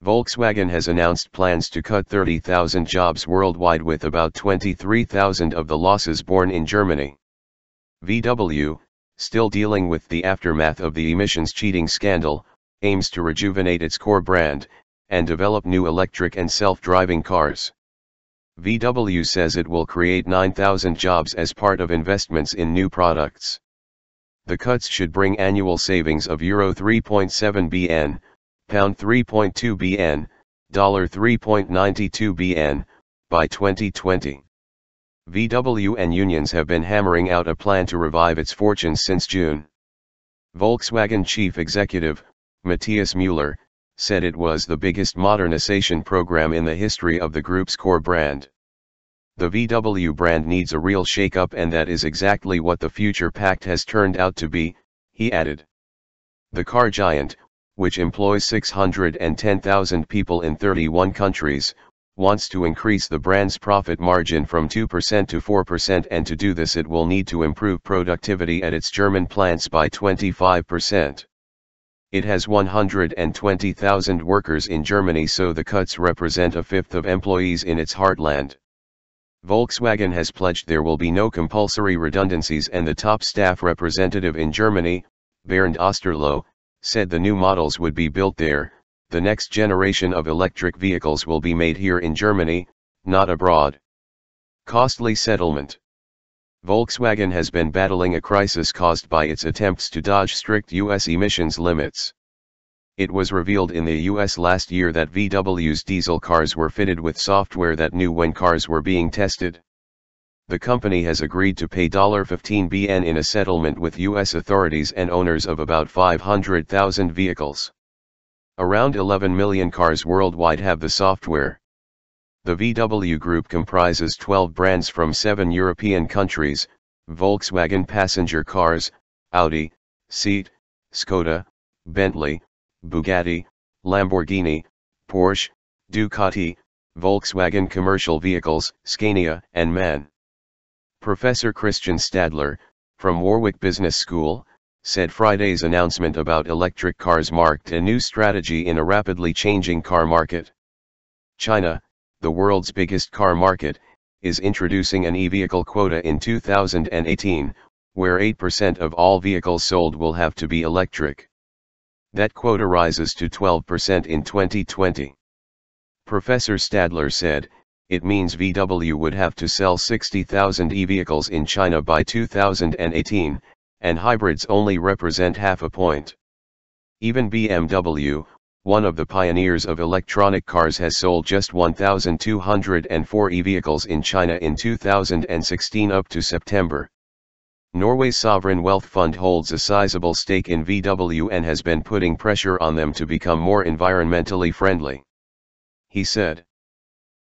Volkswagen has announced plans to cut 30,000 jobs worldwide, with about 23,000 of the losses born in Germany. VW, still dealing with the aftermath of the emissions cheating scandal, aims to rejuvenate its core brand, and develop new electric and self-driving cars. VW says it will create 9,000 jobs as part of investments in new products. The cuts should bring annual savings of Euro 3.7 bn, pound 3.2 bn, $3.92 bn, by 2020. VW and unions have been hammering out a plan to revive its fortunes since June. Volkswagen chief executive, Matthias Mueller, said it was the biggest modernization program in the history of the group's core brand. The VW brand needs a real shake-up, and that is exactly what the future pact has turned out to be, he added. The car giant, which employs 610,000 people in 31 countries, wants to increase the brand's profit margin from 2% to 4%, and to do this it will need to improve productivity at its German plants by 25%. It has 120,000 workers in Germany, so the cuts represent a fifth of employees in its heartland. Volkswagen has pledged there will be no compulsory redundancies, and the top staff representative in Germany, Bernd Osterloh, said the new models would be built there. The next generation of electric vehicles will be made here in Germany, not abroad. Costly settlement. Volkswagen has been battling a crisis caused by its attempts to dodge strict U.S. emissions limits. It was revealed in the U.S. last year that VW's diesel cars were fitted with software that knew when cars were being tested. The company has agreed to pay $15 bn in a settlement with U.S. authorities and owners of about 500,000 vehicles. Around 11 million cars worldwide have the software. The VW Group comprises 12 brands from 7 European countries: Volkswagen passenger cars, Audi, Seat, Skoda, Bentley, Bugatti, Lamborghini, Porsche, Ducati, Volkswagen commercial vehicles, Scania, and MAN. Professor Christian Stadler, from Warwick Business School, said Friday's announcement about electric cars marked a new strategy in a rapidly changing car market. China, the world's biggest car market, is introducing an e-vehicle quota in 2018, where 8% of all vehicles sold will have to be electric. That quota rises to 12% in 2020. Professor Stadler said, it means VW would have to sell 60,000 e-vehicles in China by 2018, and hybrids only represent half a point. Even BMW, one of the pioneers of electronic cars, has sold just 1,204 e-vehicles in China in 2016 up to September. Norway's sovereign wealth fund holds a sizable stake in VW and has been putting pressure on them to become more environmentally friendly. He said.